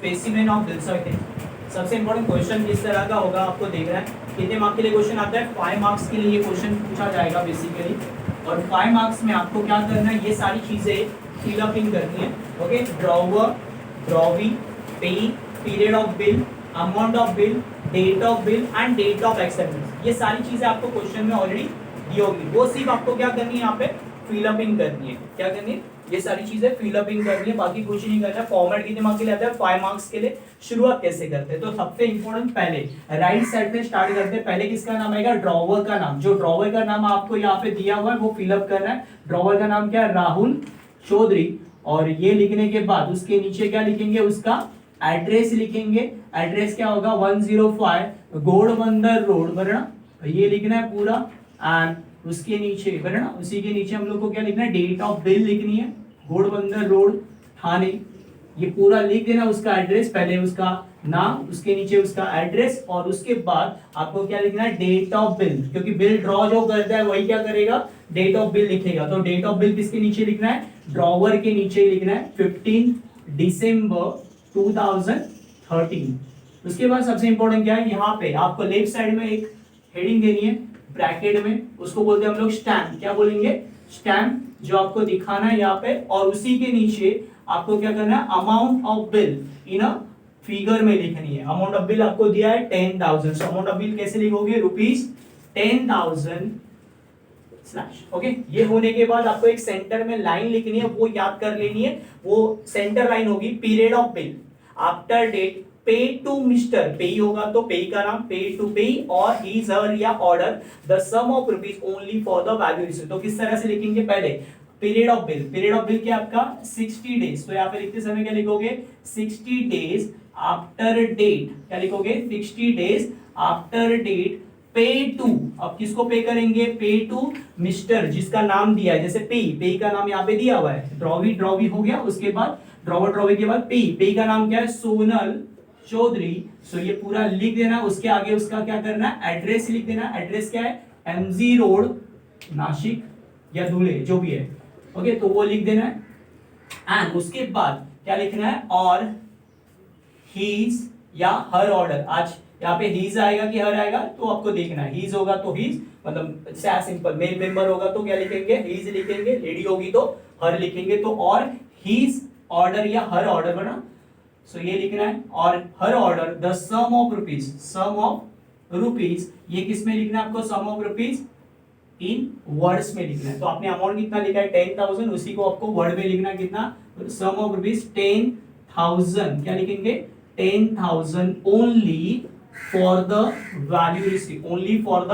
Specimen of bill. सबसे important question किस तरह का होगा आपको देख रहा है। कितने मार्क्स के लिए क्वेश्चन आता है? 5 मार्क्स के लिए क्वेश्चन पूछा जाएगा बेसिकली। और 5 मार्क्स में आपको क्या करना है, ये सारी चीजें फिल अप इन करनी है। Okay, drawer, drawee, pay, period of bill, amount of bill, date of bill and date of acceptance. ये सारी चीजें आपको क्वेश्चन में ऑलरेडी दी होगी, वो सिर्फ आपको क्या करनी है, यहाँ पे फिल अप इन करनी है। क्या करनी है? ये सारी चीजें फिल अप इन करनी है, बाकी कुछ नहीं करना है। फॉर्मेट कितने मार्क्स के लिए आता है? 5 मार्क्स के लिए। शुरुआत कैसे करते हैं? तो सबसे इंपॉर्टेंट पहले राइट साइड पे स्टार्ट करते हैं। पहले किसका नाम आएगा? ड्रॉवर का नाम। जो ड्रॉवर का नाम आपको यहाँ पे दिया हुआ है वो फिल अप करना है। ड्रॉवर का नाम क्या है? राहुल चौधरी। और ये लिखने के बाद उसके नीचे क्या लिखेंगे? उसका एड्रेस लिखेंगे। एड्रेस क्या होगा? 105 घोड़बंदर रोड, बराबर। ये लिखना है पूरा। एंड उसके नीचे, बराबर, उसी के नीचे हम लोग को क्या लिखना है? डेट ऑफ बिल लिखनी है। घोड़बंदर रोड, थाने, ये पूरा लिख देना। उसका एड्रेस, पहले उसका नाम, उसके नीचे उसका एड्रेस, और उसके बाद आपको क्या लिखना है? Date of bill. क्योंकि बिल ड्रॉ जो करता है वही क्या करेगा? डेट ऑफ बिल लिखेगा। तो डेट ऑफ बिल किसके नीचे लिखना है? ड्रॉवर के नीचे लिखना है, 15 दिसंबर 2013। उसके बाद सबसे इंपॉर्टेंट क्या है, यहाँ पे आपको लेफ्ट साइड में एक हेडिंग देनी है ब्रैकेट में, उसको बोलते हैं हम लोग स्टैम्प। क्या बोलेंगे? स्टैम्प, जो आपको दिखाना है यहाँ पे। और उसी के नीचे आपको क्या करना है? Amount of bill in a figure में लिखनी है। अमाउंट ऑफ बिल आपको दिया है 10,000। सो अमाउंट ऑफ बिल कैसे लिखोगे? ₹10,000 स्लैश। ओके, ये होने के बाद आपको एक सेंटर में लाइन लिखनी है, वो याद कर लेनी है। वो सेंटर लाइन होगी period of bill after date pay to mister pay होगा, तो पे का नाम पे टू पे और हिज हर या order the sum of rupees only for the value received. तो किस तरह से लिखेंगे? पहले period of bill, period of bill क्या आपका 60 डेज। तो यहाँ पे लिखते समय क्या लिखोगे? 60 डेज आफ्टर डेट। क्या लिखोगे? 60 days after date pay to. अब किसको पे करेंगे? पे टू मिस्टर, जिसका नाम दिया है। जैसे पे, पे का नाम यहाँ पे दिया हुआ है। ड्रॉवी, ड्रॉवी हो गया। उसके बाद ड्रॉवर, ड्रॉवी के बाद पे, पे का नाम क्या है? सोनल चौधरी। सो ये पूरा लिख देना। उसके आगे उसका क्या करना है? एड्रेस लिख देना। एड्रेस क्या है? एमजी रोड, नासिक या धुले, जो भी है। ओके, तो वो लिख देना है। एंड उसके बाद क्या लिखना है? और हीज या हर ऑर्डर। आज यहाँ पे हीज आएगा कि हर आएगा तो आपको देखना है। हीज होगा तो हीज, मतलब सिंपल। मेल मेंबर होगा तो क्या लिखेंगे? हीज लिखेंगे। लेडी होगी तो हर लिखेंगे। तो और हीज ऑर्डर या हर ऑर्डर बना। सो ये लिखना है। और हर order the sum of rupees, sum of rupees, ये किस में लिखना है आपको? Sum of rupees in words में लिखना है। तो आपने अमाउंट कितना लिखा है? 10,000, उसी को आपको वर्ड में लिखना कितना? सम ऑफ रुपीज 10,000। क्या लिखेंगे? 10,000 only for the value receive, only for the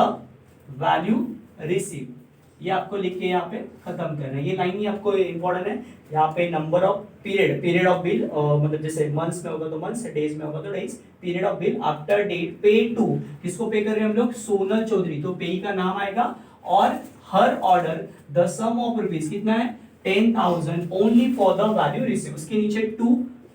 value receive. ये आपको लिख के यहाँ पे खत्म करना है। ये लाइन ही आपको इंपॉर्टेंट है। यहाँ पे number of period, period of bill, मतलब जैसे मंथ्स में होगा तो मंथ्स, डेज में होगा तो days. Period of bill after date pay to, किसको पे कर रहे हैं हम लोग? सोनल चौधरी। तो पे का नाम आएगा। और हर order the sum of rupees कितना है? 10,000 only for the value receive. उसके नीचे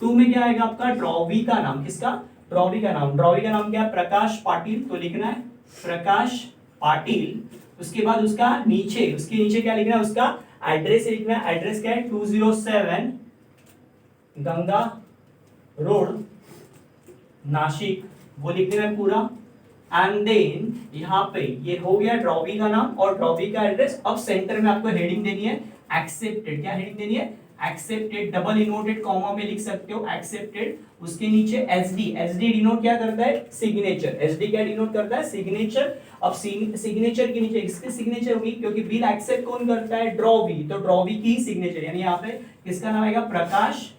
टू में क्या आएगा आपका? ड्रॉवी का नाम। किसका? ड्रॉवी का नाम। ड्रॉवी का नाम क्या है? प्रकाश पाटिल। तो लिखना है प्रकाश पाटिल। उसके बाद उसका नीचे, उसके नीचे क्या लिखना है? उसका एड्रेस लिखना है। एड्रेस क्या है? 207 गंगा रोड, नासिक, वो लिख देना है पूरा। एंड देन यहाँ पे ये हो गया ड्रॉवी का नाम और ड्रॉवी का एड्रेस। अब सेंटर में आपको हेडिंग देनी है एक्सेप्टेड। क्या हेडिंग देनी है? एक्सेप्टेड। डबल इनवर्टेड कॉमा में लिख सकते हो एक्सेप्टेड। उसके नीचे एसडी, एसडी डिनोट क्या करता है? सिग्नेचर। एसडी क्या डिनोट करता है? सिग्नेचर। अब सिग्नेचर के नीचे किसकी सिग्नेचर होगी? क्योंकि बिल एक्सेप्ट कौन करता है? ड्रॉवी, तो ड्रॉवी की सिग्नेचर। यानी यहाँ पे किसका नाम आएगा? प्रकाश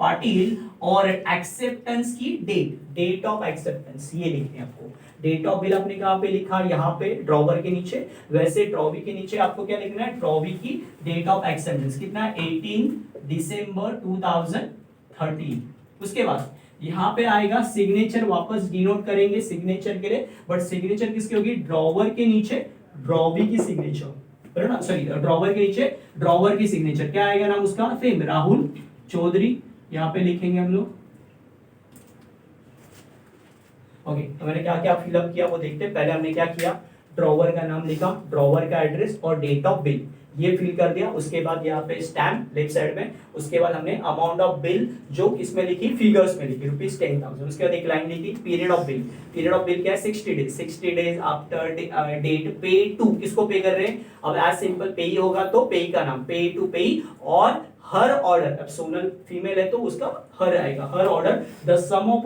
पाटिल। और एक्सेप्टेंस की डेट, डेट ऑफ एक्सेप्टेंस ये लिखनी है आपको। डेट ऑफ बिल आपने कहाँ पे लिखा? यहाँ पे ड्रॉवर के नीचे। वैसे ड्रॉवी के नीचे आपको क्या लिखना है? ड्रॉवी की डेट ऑफ एक्सेप्टेंस कितना है? 18 दिसंबर 2013। उसके बाद यहाँ पे आएगा सिग्नेचर, वापस डिनोट करेंगे सिग्नेचर के लिए। बट सिग्नेचर किसकी होगी? ड्रॉवर के नीचे ड्रॉवी की सिग्नेचर, बराबर ना? सॉरी, ड्रॉवर के नीचे ड्रॉवर की सिग्नेचर। क्या आएगा नाम उसका? सेम, राहुल चौधरी। यहाँ पे लिखेंगे हम लोग। ओके, तो मैंने क्या क्या फिलअप किया वो देखते हैं। पहले हमने क्या किया? ड्रॉवर का नाम लिखा, ड्रॉवर का एड्रेस और डेट ऑफ बिल ये फिल कर दिया। उसके बाद यहाँ पे स्टैम्प लेफ्ट साइड में, उसके बाद हमने अमाउंट ऑफ बिल जो किसमें लिखी, फिगर्स में लिखी ₹10,000। उसके बाद एक लाइन लिखी period of bill. Period of bill क्या है, 60 days. 60 days after date pay to, किसको पे कर रहे हैं, अब एज सिंपल पे ही होगा तो पे का नाम, पे टू पे, और हर ऑर्डर, अब सोनल फीमेल है तो उसका हर आएगा, हर order the sum of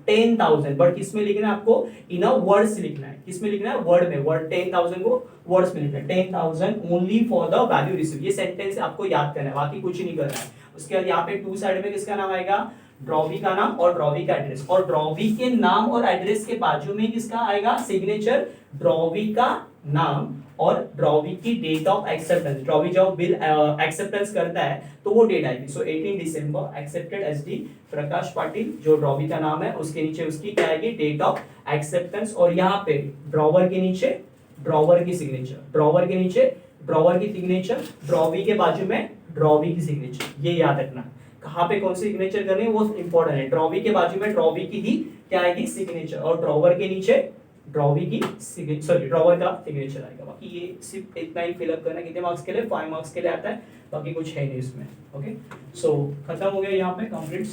₹10,000, but किसमें लिखना है आपको, इन अ वर्ड्स लिखना है। किसमें लिखना है, वर्ड में, वर्ड 10,000 को वर्ड्स में लिखना है। 10,000 only for the value receive, ये सेंटेंस आपको याद करना है, बाकी कुछ नहीं करना है। उसके बाद यहाँ पे टू साइड में किसका नाम आएगा, ड्रॉवी का नाम और ड्रॉवी का एड्रेस, और ड्रॉवी के नाम और एड्रेस के बाजू में किसका आएगा, सिग्नेचर, ड्रॉवी का नाम और ड्रॉवी की डेट ऑफ एक्सेप्टेंस। ड्रॉवी जब बिल एक्सेप्टेंस करता है तो वो डेट आएगी। सो 18 दिसंबर एक्सेप्टेड एसडी प्रकाश पाटिल, जो ड्रॉवी का नाम है उसके नीचे उसकी क्या आएगी, डेट ऑफ एक्सेप्टेंस, और यहाँ पे ड्रॉवर के नीचे ड्रॉवर की सिग्नेचर, ड्रॉवर के नीचे ड्रॉवर की सिग्नेचर, ड्रॉवी के बाजू में ड्रॉवी की सिग्नेचर। ये याद रखना कहाँ पे कौन सी सिग्नेचर करनी है वो इंपॉर्टेंट है। ड्रॉवी के बाजू में ड्रॉवी की ही क्या आएगी, सिग्नेचर, और ड्रॉवर के नीचे ड्रॉवी की सिग्नेचर, सॉरी ड्रॉवर का सिग्नेचर आएगा। बाकी ये सिर्फ इतना ही फिलअप करना, कितने मार्क्स के लिए, 5 मार्क्स के लिए आता है, बाकी कुछ है नहीं इसमें। ओके, सो खत्म हो गया यहाँ पे कंप्लीट।